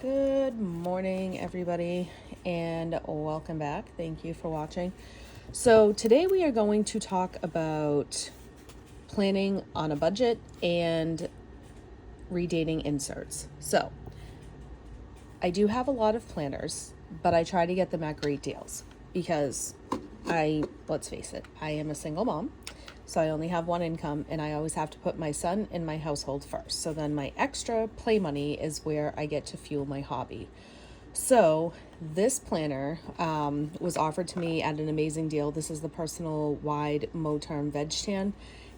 Good morning, everybody, and welcome back. Thank you for watching. So today we are going to talk about planning on a budget and redating inserts. So I do have a lot of planners, but I try to get them at great deals because let's face it, I am a single mom. So I only have one income and I always have to put my son in my household first. So then my extra play money is where I get to fuel my hobby. So this planner was offered to me at an amazing deal. This is the personal wide Moterm veg tan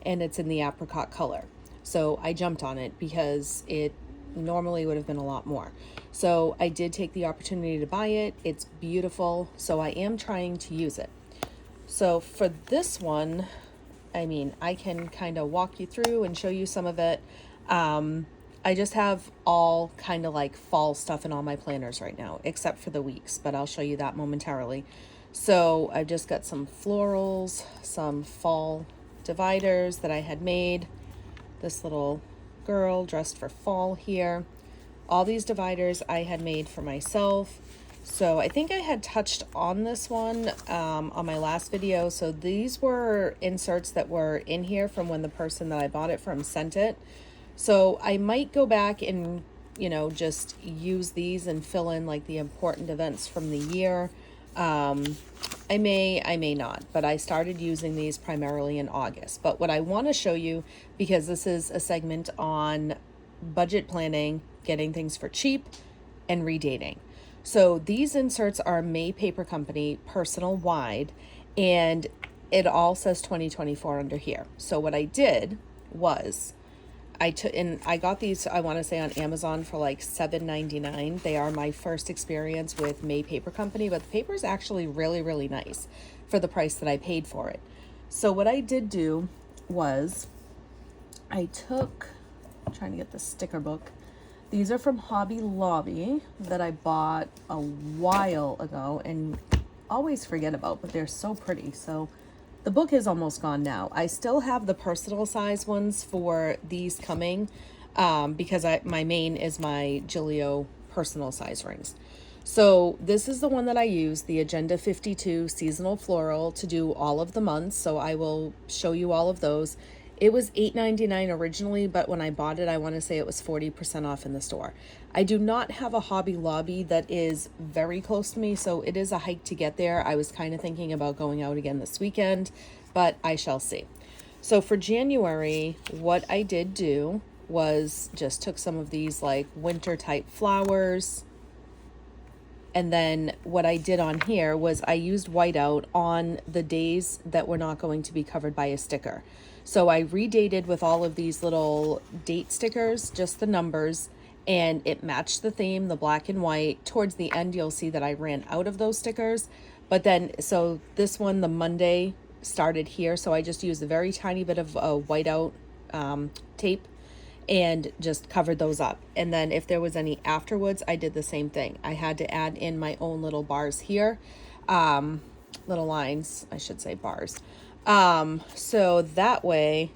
and it's in the apricot color. So I jumped on it because it normally would have been a lot more. So I did take the opportunity to buy it. It's beautiful. So I am trying to use it. So for this one, I can kind of walk you through and show you some of it. I just have all kind of like fall stuff in all my planners right now, except for the weeks, but I'll show you that momentarily. So I've just got some florals, some fall dividers that I had made. This little girl dressed for fall here. All these dividers I had made for myself. So I think I had touched on this one on my last video. So these were inserts that were in here from when the person that I bought it from sent it. So I might go back and, just use these and fill in like the important events from the year. I may not, but I started using these primarily in August. But what I want to show you, because this is a segment on budget planning, getting things for cheap, and redating. So these inserts are May Paper Company personal wide, and it all says 2024 under here. So what I did was I got these, I want to say on Amazon for like $7.99. They are my first experience with May Paper Company, but the paper is actually really, really nice for the price that I paid for it. So what I did do was I'm trying to get the sticker book. These are from Hobby Lobby that I bought a while ago and always forget about, but they're so pretty. So the book is almost gone now. I still have the personal size ones for these coming because my main is my Gillio personal size rings. So this is the one that I use, the Agenda 52 Seasonal Floral, to do all of the months. So I will show you all of those. It was $8.99 originally, but when I bought it, I want to say it was 40% off in the store. I do not have a Hobby Lobby that is very close to me, so it is a hike to get there. I was kind of thinking about going out again this weekend, but I shall see. So for January, what I did do was just took some of these like winter type flowers. And then what I did on here was I used whiteout on the days that were not going to be covered by a sticker. So I redated with all of these little date stickers, just the numbers, and it matched the theme, the black and white. Towards the end, you'll see that I ran out of those stickers. But then, so this one, the Monday, started here. So I just used a very tiny bit of whiteout tape and just covered those up. And then if there was any afterwards, I did the same thing. I had to add in my own little bars here, little lines, I should say bars. So that way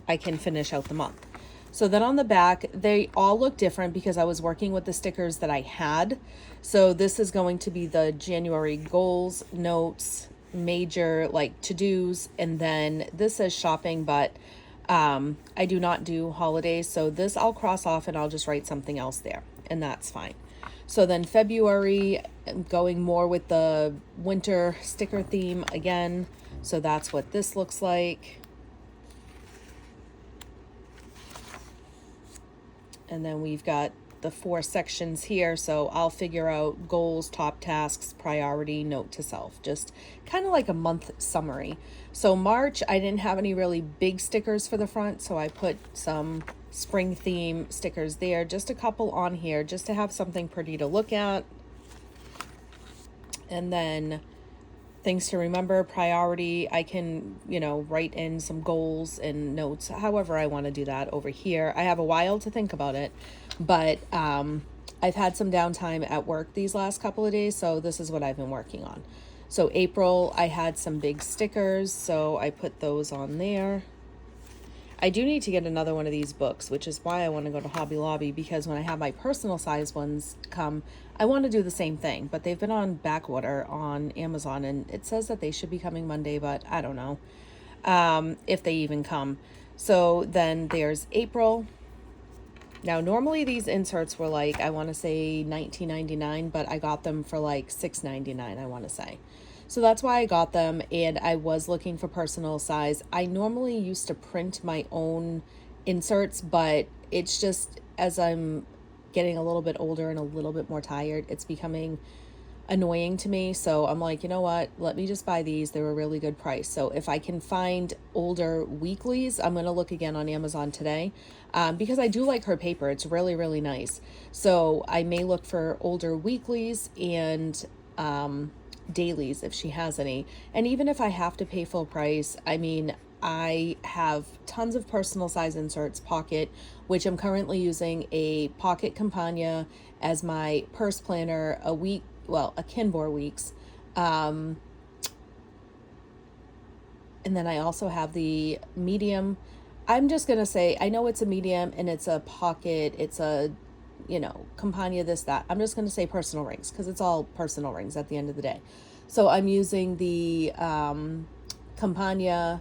I can finish out the month. So then on the back, they all look different because I was working with the stickers that I had. So this is going to be the January goals, notes, major like to-dos, and then this says shopping, but I do not do holidays. So this I'll cross off and I'll just write something else there, and that's fine. So then February, going more with the winter sticker theme again. So that's what this looks like. And then we've got the 4 sections here. So I'll figure out goals, top tasks, priority, note to self, just kind of like a month summary. So March, I didn't have any really big stickers for the front. So I put some spring theme stickers there, just a couple on here, just to have something pretty to look at. And then things to remember, priority, I can, write in some goals and notes, however I want to do that over here. I have a while to think about it, but I've had some downtime at work these last couple of days, so this is what I've been working on. So April, I had some big stickers, so I put those on there. I do need to get another one of these books, which is why I want to go to Hobby Lobby, because when I have my personal size ones come, I want to do the same thing. But they've been on back order on Amazon, and it says that they should be coming Monday, but I don't know if they even come. So then there's April. Now, normally these inserts were like, I want to say $19.99, but I got them for like $6.99, I want to say. So that's why I got them, and I was looking for personal size. I normally used to print my own inserts, but it's just as I'm getting a little bit older and a little bit more tired, it's becoming annoying to me. So I'm like, you know what? Let me just buy these. They're a really good price. So if I can find older weeklies, I'm going to look again on Amazon today because I do like her paper. It's really, really nice. So I may look for older weeklies and dailies if she has any. And even if I have to pay full price, I mean, I have tons of personal size inserts, pocket, which I'm currently using a pocket Campagna as my purse planner a week, well, a Kinbor weeks. And then I also have the medium. I'm just going to say, I know it's a medium and it's a pocket, it's a, Campagna, this, that. I'm just going to say personal rings because it's all personal rings at the end of the day. So I'm using the Campagna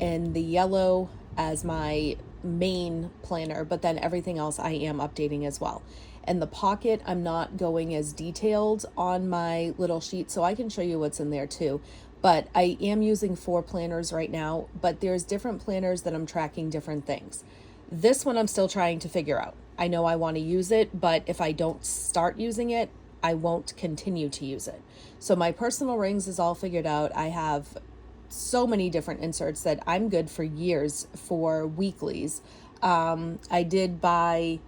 and the yellow as my main planner, but then everything else I am updating as well. And the pocket, I'm not going as detailed on my little sheet, so I can show you what's in there too. But I am using 4 planners right now, but there's different planners that I'm tracking different things. This one I'm still trying to figure out. I know I want to use it, but if I don't start using it, I won't continue to use it. So my personal rings is all figured out. I have so many different inserts that I'm good for years for weeklies. I did buy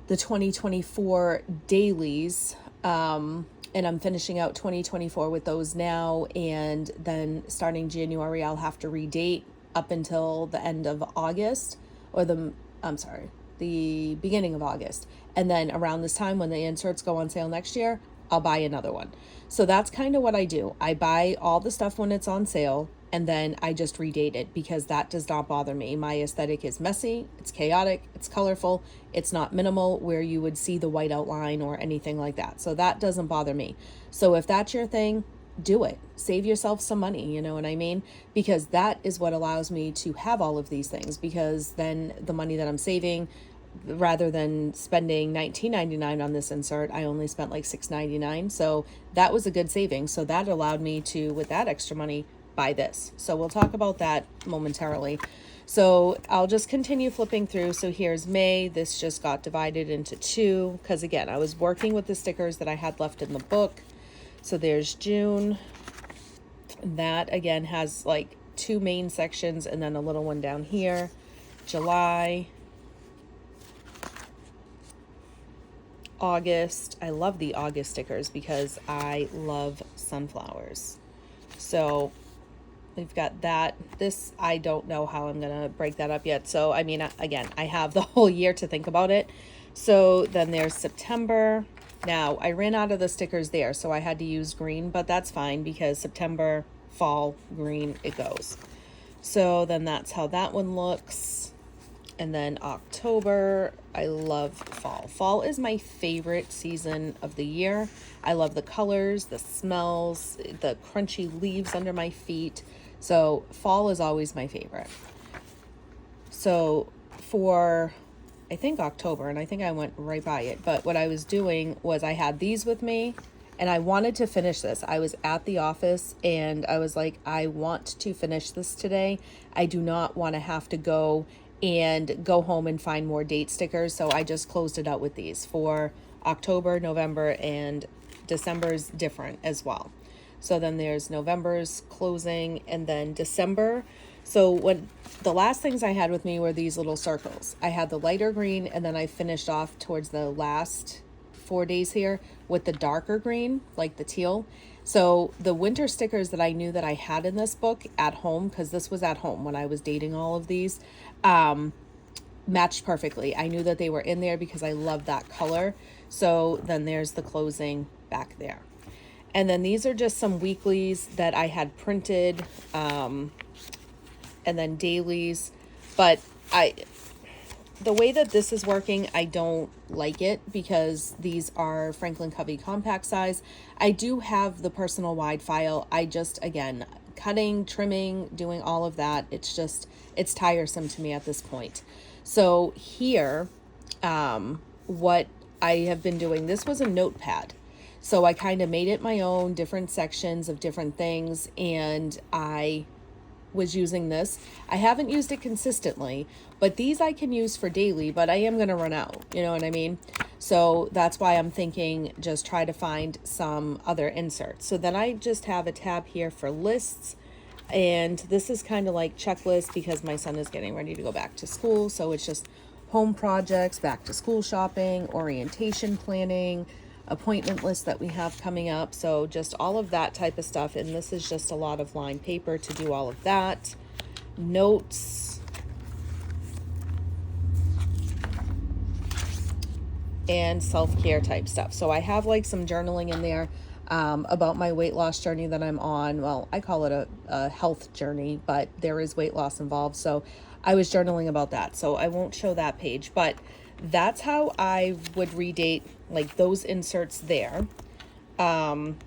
the 2024 dailies, and I'm finishing out 2024 with those now, and then starting January I'll have to redate up until the end of August, or the beginning of August, and then around this time when the inserts go on sale next year, I'll buy another one. So that's kind of what I do. I buy all the stuff when it's on sale, and then I just redate it because that does not bother me. My aesthetic is messy, it's chaotic, it's colorful, it's not minimal where you would see the white outline or anything like that. So that doesn't bother me. So if that's your thing, do it. Save yourself some money, you know what I mean? Because that is what allows me to have all of these things, because then the money that I'm saving, rather than spending $19.99 on this insert, I only spent like $6.99. So that was a good saving. So that allowed me to, with that extra money, buy this. So we'll talk about that momentarily. So I'll just continue flipping through. So here's May. This just got divided into 2 because again, I was working with the stickers that I had left in the book. So there's June. That again has like 2 main sections and then a little one down here. July. August. I love the August stickers because I love sunflowers. So we've got that. This, I don't know how I'm going to break that up yet. So, I mean, again, I have the whole year to think about it. So then there's September. Now, I ran out of the stickers there, so I had to use green, but that's fine because September, fall, green, it goes. So then that's how that one looks. And then October, I love fall. Fall is my favorite season of the year. I love the colors, the smells, the crunchy leaves under my feet. So fall is always my favorite. So for, I think October, and I think I went right by it, but what I was doing was I had these with me and I wanted to finish this. I was at the office and I was like, I want to finish this today. I do not want to have to go home and find more date stickers. So I just closed it out with these for October, November, and December's different as well. So then there's November's closing and then December. So when the last things I had with me were these little circles. I had the lighter green and then I finished off towards the last 4 days here with the darker green, like the teal. So the winter stickers that I knew that I had in this book at home, because this was at home when I was dating all of these, matched perfectly. I knew that they were in there because I love that color. So then there's the closing back there. And then these are just some weeklies that I had printed, and then dailies. But the way that this is working, I don't like it because these are Franklin Covey compact size. I do have the personal wide file. I just, again, cutting, trimming, doing all of that, it's tiresome to me at this point. So here, what I have been doing, this was a notepad. So I kind of made it my own, different sections of different things, and I was using this. I haven't used it consistently, but these I can use for daily, but I am going to run out. You know what I mean? So that's why I'm thinking just try to find some other inserts. So then I just have a tab here for lists. And this is kind of like checklist because my son is getting ready to go back to school. So it's just home projects, back to school shopping, orientation planning, appointment list that we have coming up. So just all of that type of stuff. And this is just a lot of lined paper to do all of that. Notes. And self-care type stuff. So I have like some journaling in there about my weight loss journey that I'm on. Well, I call it a health journey, but there is weight loss involved. So I was journaling about that. So I won't show that page, but that's how I would redate like those inserts there. And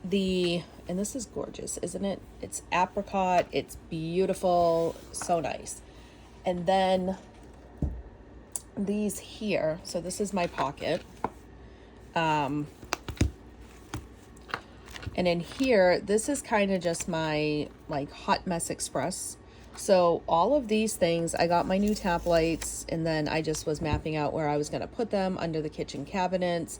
this is gorgeous, isn't it? It's apricot. It's beautiful. So nice. And then these here. So this is my pocket. And in here, this is kind of just my like hot mess express. So all of these things, I got my new tap lights, and then I just was mapping out where I was going to put them under the kitchen cabinets,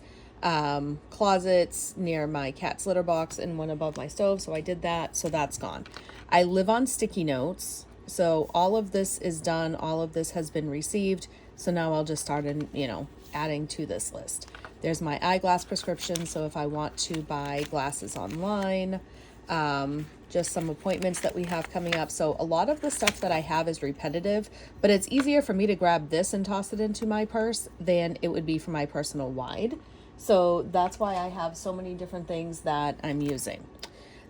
closets, near my cat's litter box, and one above my stove. So I did that. So that's gone. I live on sticky notes. So all of this is done. All of this has been received. So now I'll just start adding to this list. There's my eyeglass prescription. So if I want to buy glasses online, just some appointments that we have coming up. So a lot of the stuff that I have is repetitive, but it's easier for me to grab this and toss it into my purse than it would be for my personal wide. So that's why I have so many different things that I'm using.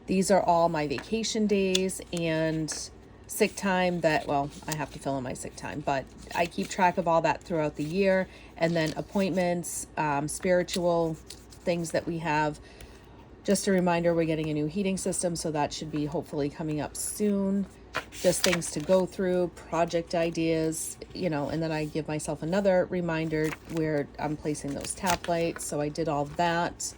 These are all my vacation days and sick time that, well, I have to fill in my sick time, but I keep track of all that throughout the year. And then appointments, spiritual things that we have. Just a reminder, we're getting a new heating system, so that should be hopefully coming up soon. Just things to go through, project ideas, and then I give myself another reminder where I'm placing those tap lights. So I did all that.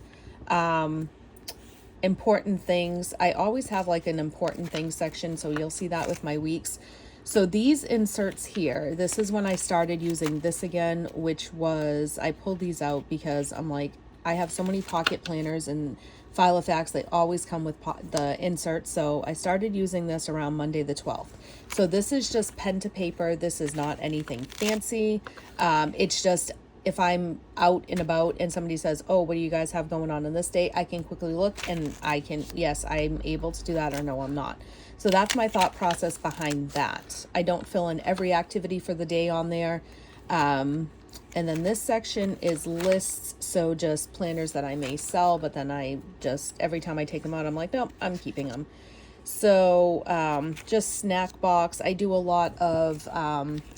Important things. I always have like an important things section, so you'll see that with my weeks. So these inserts here, this is when I started using this again, which was, I pulled these out because I'm like, I have so many pocket planners and Filofax, they always come with the inserts. So I started using this around Monday the 12th. So this is just pen to paper. This is not anything fancy. It's just, if I'm out and about and somebody says, oh, what do you guys have going on this day? I can quickly look and I can, yes, I'm able to do that, or no, I'm not. So that's my thought process behind that. I don't fill in every activity for the day on there. And then this section is lists. So just planners that I may sell, but then I just, every time I take them out, I'm like, nope, I'm keeping them. So just snack box. I do a lot of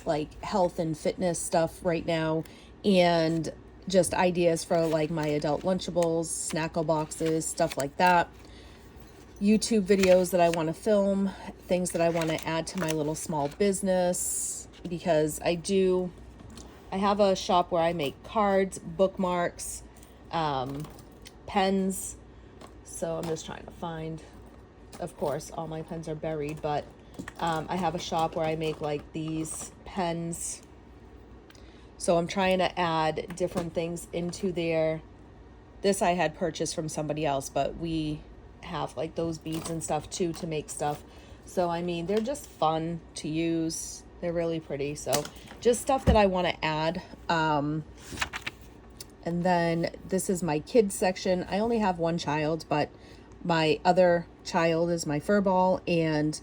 like health and fitness stuff right now, and just ideas for like my adult Lunchables, snackle boxes, stuff like that. YouTube videos that I want to film, things that I want to add to my little small business, because I have a shop where I make cards, bookmarks, pens. So I'm just trying to find, of course, all my pens are buried, but I have a shop where I make like these pens. So I'm trying to add different things into there. This I had purchased from somebody else, but we have like those beads and stuff too to make stuff. So I mean, they're just fun to use. They're really pretty. So just stuff that I want to add. And then this is my kids section. I only have one child, but my other child is my fur ball. And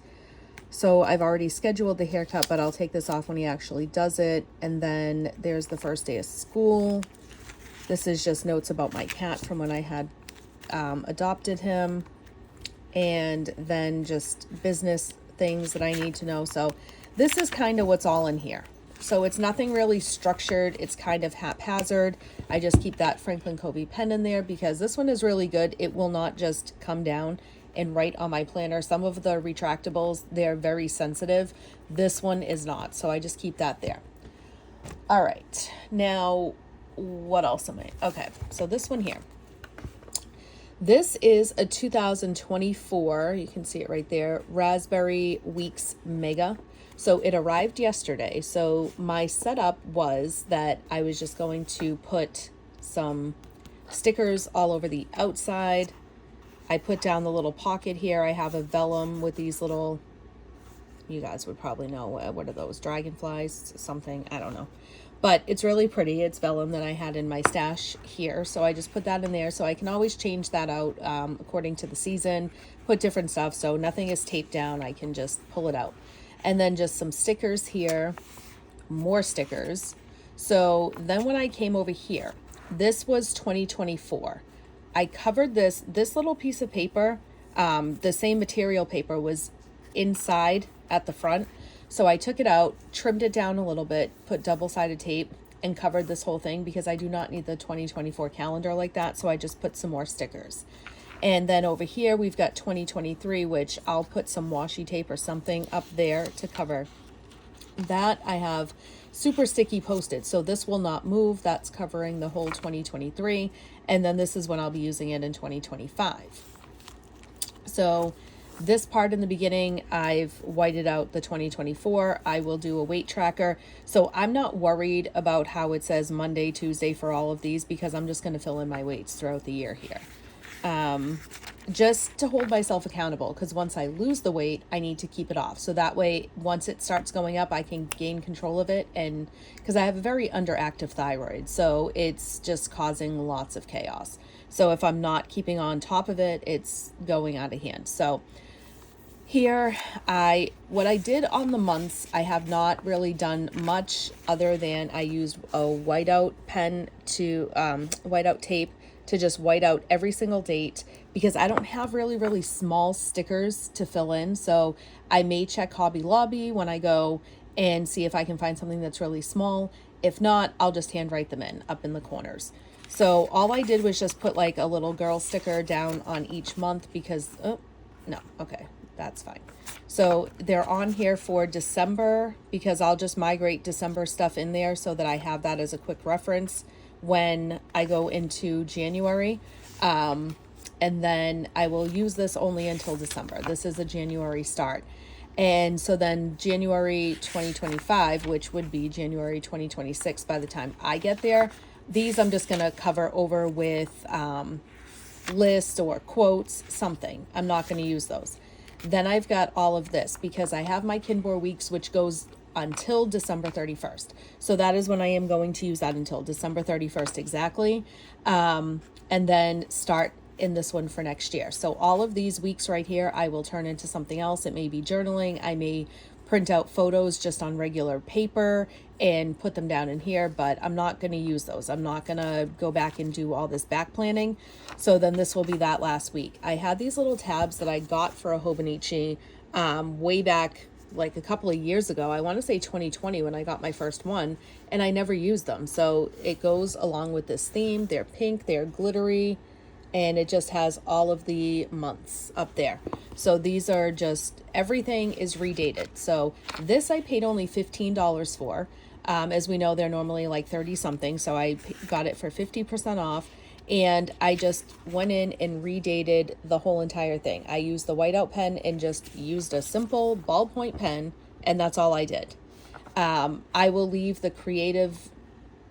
so I've already scheduled the haircut, but I'll take this off when he actually does it. And then there's the first day of school. This is just notes about my cat from when I had adopted him. And then just business things that I need to know. So this is kind of what's all in here. So it's nothing really structured. It's kind of haphazard. I just keep that Franklin Covey pen in there because this one is really good. It will not just come down and write on my planner. Some of the retractables, they're very sensitive. This one is not. So I just keep that there. All right. Now, what else am I? Okay. So this one here. This is a 2024, you can see it right there, Raspberry Weeks Mega. So it arrived yesterday. So my setup was that I was just going to put some stickers all over the outside. I put down the little pocket here. I have a vellum with these little, you guys would probably know, what are those, dragonflies, something, I don't know. But it's really pretty. It's vellum that I had in my stash here. So I just put that in there. So I can always change that out according to the season, put different stuff. So nothing is taped down. I can just pull it out. And then just some stickers here, more stickers. So then when I came over here, this was 2024. I covered this little piece of paper, the same material paper was inside at the front. So I took it out, trimmed it down a little bit, put double-sided tape, and covered this whole thing because I do not need the 2024 calendar like that. So I just put some more stickers. And then over here, we've got 2023, which I'll put some washi tape or something up there to cover. That I have super sticky Post-it. So this will not move. That's covering the whole 2023. And then this is when I'll be using it in 2025. So this part in the beginning, I've whited out the 2024. I will do a weight tracker. So I'm not worried about how it says Monday, Tuesday for all of these because I'm just going to fill in my weights throughout the year here. Just to hold myself accountable because once I lose the weight, I need to keep it off. So that way, once it starts going up, I can gain control of it. And because I have a very underactive thyroid, so it's just causing lots of chaos. So if I'm not keeping on top of it, it's going out of hand. So here, what I did on the months, I have not really done much other than I used a whiteout pen to, whiteout tape to just white out every single date because I don't have really small stickers to fill in. So I may check Hobby Lobby when I go and see if I can find something that's really small. If not, I'll just handwrite them in up in the corners. So all I did was just put like a little girl sticker down on each month because, oh, no, okay, that's fine. So they're on here for December because I'll just migrate December stuff in there so that I have that as a quick reference when I go into January. And then I will use this only until December. This is a January start. And so then January 2025, which would be January 2026 by the time I get there, these I'm just going to cover over with lists or quotes, something. I'm not going to use those. Then I've got all of this because I have my Kinbor Weeks, which goes until December 31st. So that is when I am going to use that until December 31st exactly. And then start in this one for next year. So all of these weeks right here, I will turn into something else. It may be journaling. I may print out photos just on regular paper and put them down in here, but I'm not going to use those. I'm not going to go back and do all this back planning. So then this will be that last week. I had these little tabs that I got for a Hobonichi way back like a couple of years ago. I want to say 2020 when I got my first one, and I never used them. So it goes along with this theme. They're pink, they're glittery, and it just has all of the months up there. So these are just, everything is redated. So this I paid only $15 for. As we know, they're normally like 30 something. So I got it for 50% off. And I just went in and redated the whole entire thing. I used the whiteout pen and just used a simple ballpoint pen, and that's all I did. I will leave the creative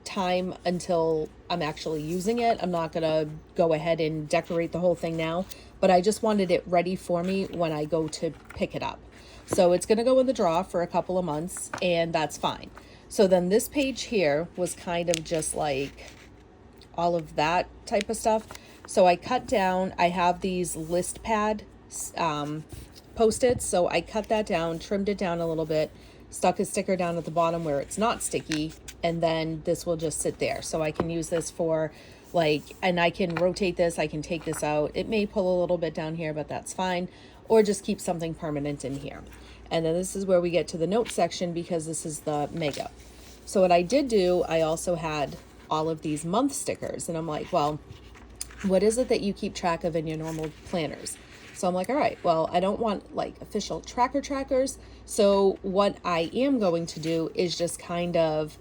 time until I'm actually using it. I'm not gonna go ahead and decorate the whole thing now, but I just wanted it ready for me when I go to pick it up. So it's gonna go in the drawer for a couple of months, and that's fine. So then this page here was kind of just like all of that type of stuff. So I cut down, I have these list pad Post-its. So I cut that down, trimmed it down a little bit, stuck a sticker down at the bottom where it's not sticky, and then this will just sit there. So I can use this for like, and I can rotate this, I can take this out. It may pull a little bit down here, but that's fine. Or just keep something permanent in here. And then this is where we get to the note section because this is the mega. So what I did do, I also had all of these month stickers, and I'm like, well, what is it that you keep track of in your normal planners? So I'm like, all right, well, I don't want like official trackers. So what I am going to do is just kind of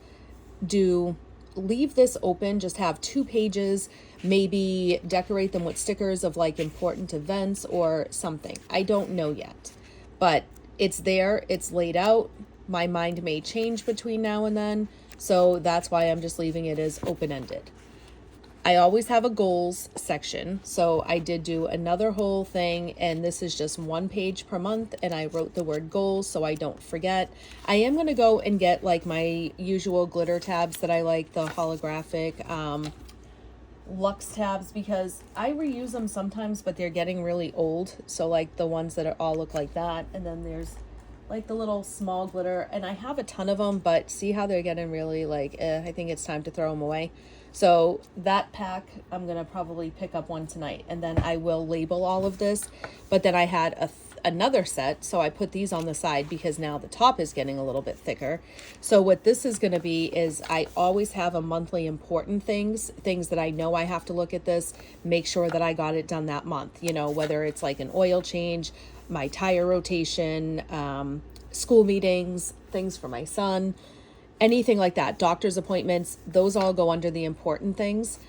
leave this open, just have 2 pages, maybe decorate them with stickers of like important events or something. I don't know yet, but it's there, it's laid out. My mind may change between now and then, so that's why I'm just leaving it as open-ended. I always have a goals section, so I did do another whole thing, and this is just 1 page per month, and I wrote the word goals so I don't forget. I am going to go and get like my usual glitter tabs that I like, the holographic Lux tabs, because I reuse them sometimes, but they're getting really old. So like the ones that all look like that, and then there's like the little small glitter, and I have a ton of them, but see how they're getting really like, I think it's time to throw them away. So that pack, I'm going to probably pick up one tonight, and then I will label all of this. But then I had another set, so I put these on the side because now the top is getting a little bit thicker. So what this is going to be is I always have a monthly important things that I know I have to look at this, make sure that I got it done that month, you know, whether it's like an oil change, my tire rotation, school meetings, things for my son, anything like that, doctor's appointments, those all go under the important things.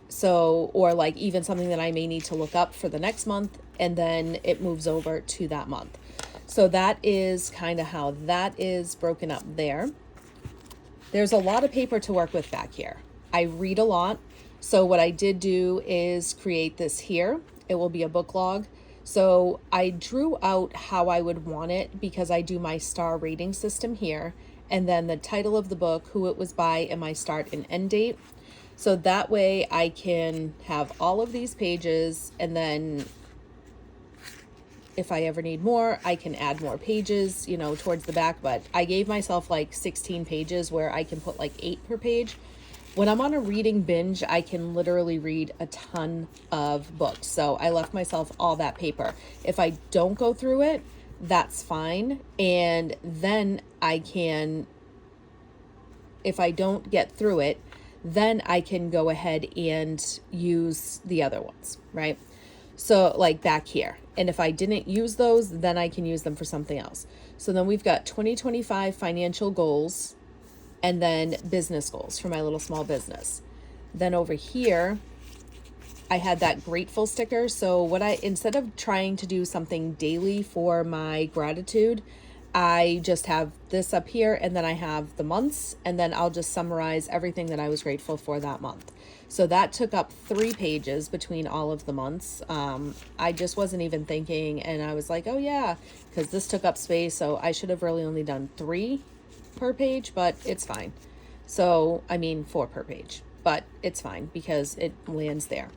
So, or like even something that I may need to look up for the next month, and then it moves over to that month. So that is kind of how that is broken up there. There's a lot of paper to work with back here. I read a lot. So what I did do is create this here. It will be a book log. So I drew out how I would want it because I do my star rating system here, and then the title of the book, who it was by, and my start and end date. So that way I can have all of these pages, and then if I ever need more, I can add more pages, you know, towards the back. But I gave myself like 16 pages where I can put like 8 per page. When I'm on a reading binge, I can literally read a ton of books. So I left myself all that paper. If I don't go through it, that's fine. And then I can, if I don't get through it, then I can go ahead and use the other ones, right? So like back here. And if I didn't use those, then I can use them for something else. So then we've got 2025 financial goals, and then business goals for my little small business. Then over here, I had that grateful sticker. So instead of trying to do something daily for my gratitude, I just have this up here, and then I have the months, and then I'll just summarize everything that I was grateful for that month. So that took up 3 pages between all of the months. I just wasn't even thinking, and I was like, oh yeah, because this took up space, so I should have really only done 3 per page, but it's fine. So, I mean 4 per page, but it's fine because it lands there.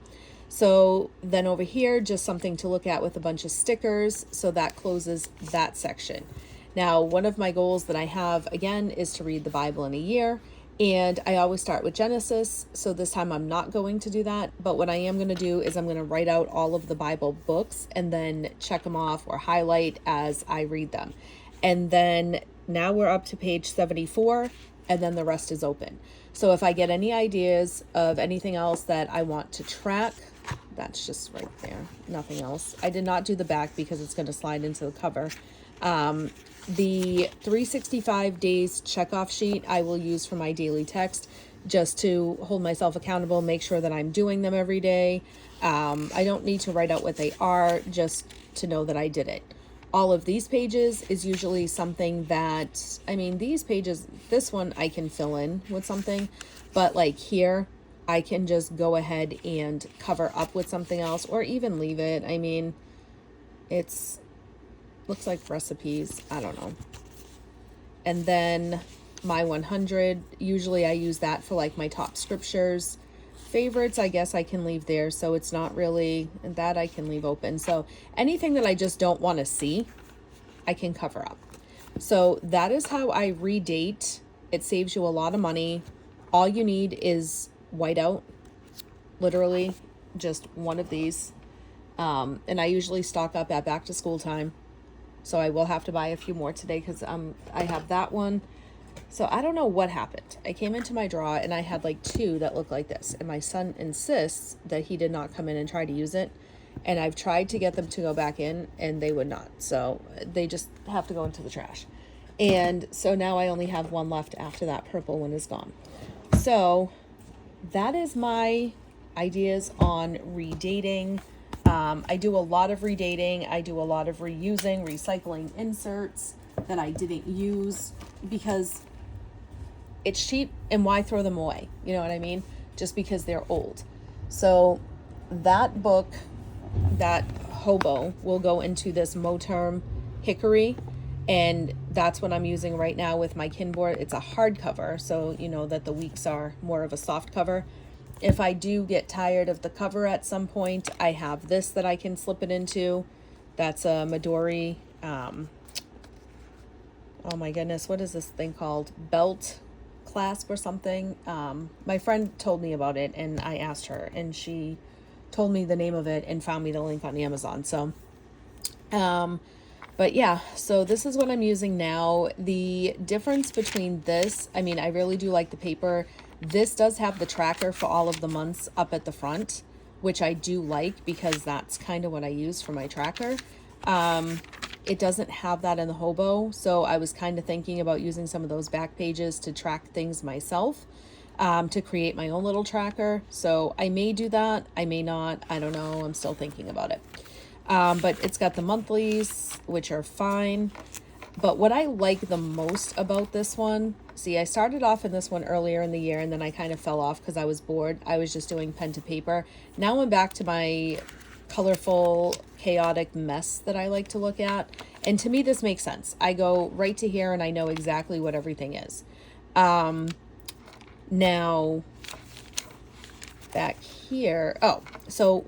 So then over here, just something to look at with a bunch of stickers. So that closes that section. Now, one of my goals that I have, again, is to read the Bible in a year. And I always start with Genesis. So this time I'm not going to do that. But what I am going to do is I'm going to write out all of the Bible books and then check them off or highlight as I read them. And then now we're up to page 74, and then the rest is open. So if I get any ideas of anything else that I want to track, that's just right there, nothing else. I did not do the back because it's going to slide into the cover. The 365 days checkoff sheet I will use for my daily text, just to hold myself accountable, make sure that I'm doing them every day. I don't need to write out what they are, just to know that I did it. All of these pages is usually something that, I mean, these pages, this one I can fill in with something, but like here, I can just go ahead and cover up with something else, or even leave it. I mean, it's looks like recipes, I don't know. And then my 100, usually I use that for like my top scriptures. Favorites, I guess I can leave there, so it's not really, that I can leave open. So anything that I just don't want to see, I can cover up. So that is how I redate. It saves you a lot of money. All you need is whiteout, literally just one of these. And I usually stock up at back to school time. So I will have to buy a few more today because I have that one. So I don't know what happened. I came into my drawer and I had like two that look like this. And my son insists that he did not come in and try to use it. And I've tried to get them to go back in and they would not. So they just have to go into the trash. And so now I only have one left after that purple one is gone. So that is my ideas on redating. I do a lot of redating. I do a lot of reusing, recycling inserts that I didn't use because it's cheap, and why throw them away? You know what I mean? Just because they're old. So that book, that hobo, will go into this Moterm Hickory, and that's what I'm using right now with my Kinboard. It's a hardcover, so you know that the weeks are more of a soft cover. If I do get tired of the cover at some point, I have this that I can slip it into. That's a Midori, oh my goodness, what is this thing called? Belt clasp or something. My friend told me about it and I asked her and she told me the name of it and found me the link on Amazon. So, but yeah, so this is what I'm using now. The difference between this, I mean, I really do like the paper. This does have the tracker for all of the months up at the front, which I do like because that's kind of what I use for my tracker. It doesn't have that in the hobo, so I was kind of thinking about using some of those back pages to track things myself, to create my own little tracker. So I may do that, I may not, I don't know, I'm still thinking about it. But it's got the monthlies, which are fine. But what I like the most about this one, see, I started off in this one earlier in the year and then I kind of fell off because I was bored. I was just doing pen to paper. Now I'm back to my colorful, chaotic mess that I like to look at. And to me, this makes sense. I go right to here and I know exactly what everything is. Now, back here, oh, so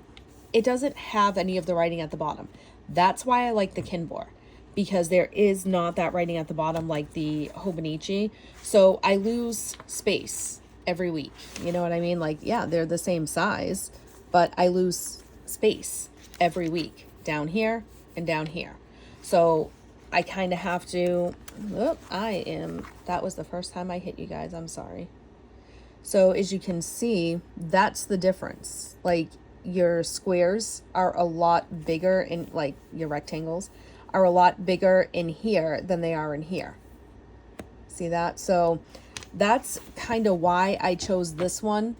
it doesn't have any of the writing at the bottom. That's why I like the Kinboard, because there is not that writing at the bottom like the Hobonichi. So I lose space every week. You know what I mean? Like, yeah, they're the same size, but I lose space every week down here and down here. So I kind of have to, that was the first time I hit you guys. I'm sorry. So as you can see, that's the difference. Like, your squares are a lot bigger in, like, your rectangles are a lot bigger in here than they are in here. See that? So that's kind of why I chose this one,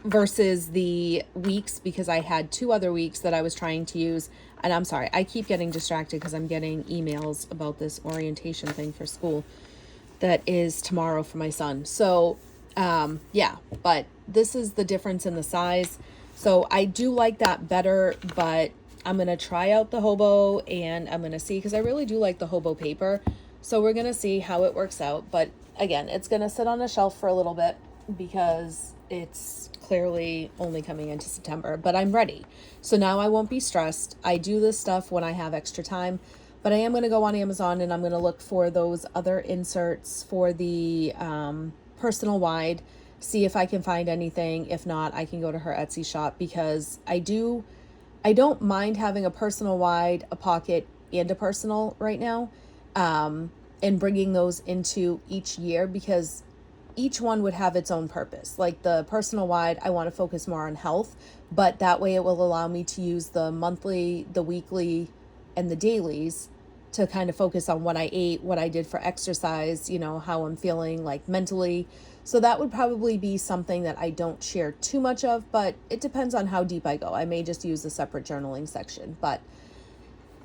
versus the weeks, because I had two other weeks that I was trying to use. And I'm sorry, I keep getting distracted because I'm getting emails about this orientation thing for school that is tomorrow for my son. So yeah, but this is the difference in the size. So I do like that better, but I'm going to try out the hobo and I'm going to see, because I really do like the hobo paper. So we're going to see how it works out. But again, it's going to sit on a shelf for a little bit because it's clearly only coming into September, but I'm ready. So now I won't be stressed. I do this stuff when I have extra time, but I am going to go on Amazon and I'm going to look for those other inserts for the personal wide, see if I can find anything. If not, I can go to her Etsy shop, because I don't mind having a personal wide, a pocket, and a personal right now, and bringing those into each year, because each one would have its own purpose. Like the personal wide, I want to focus more on health, but that way it will allow me to use the monthly, the weekly, and the dailies to kind of focus on what I ate, what I did for exercise, you know, how I'm feeling like mentally. So that would probably be something that I don't share too much of, but it depends on how deep I go. I may just use a separate journaling section, but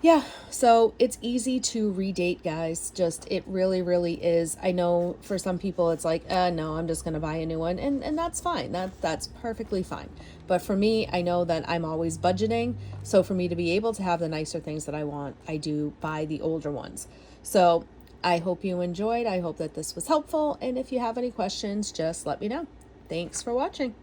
yeah, so it's easy to redate, guys. Just, it really, really is. I know for some people it's like, no, I'm just going to buy a new one. And that's fine. That's perfectly fine. But for me, I know that I'm always budgeting. So for me to be able to have the nicer things that I want, I do buy the older ones. So I hope you enjoyed. I hope that this was helpful. And if you have any questions, just let me know. Thanks for watching.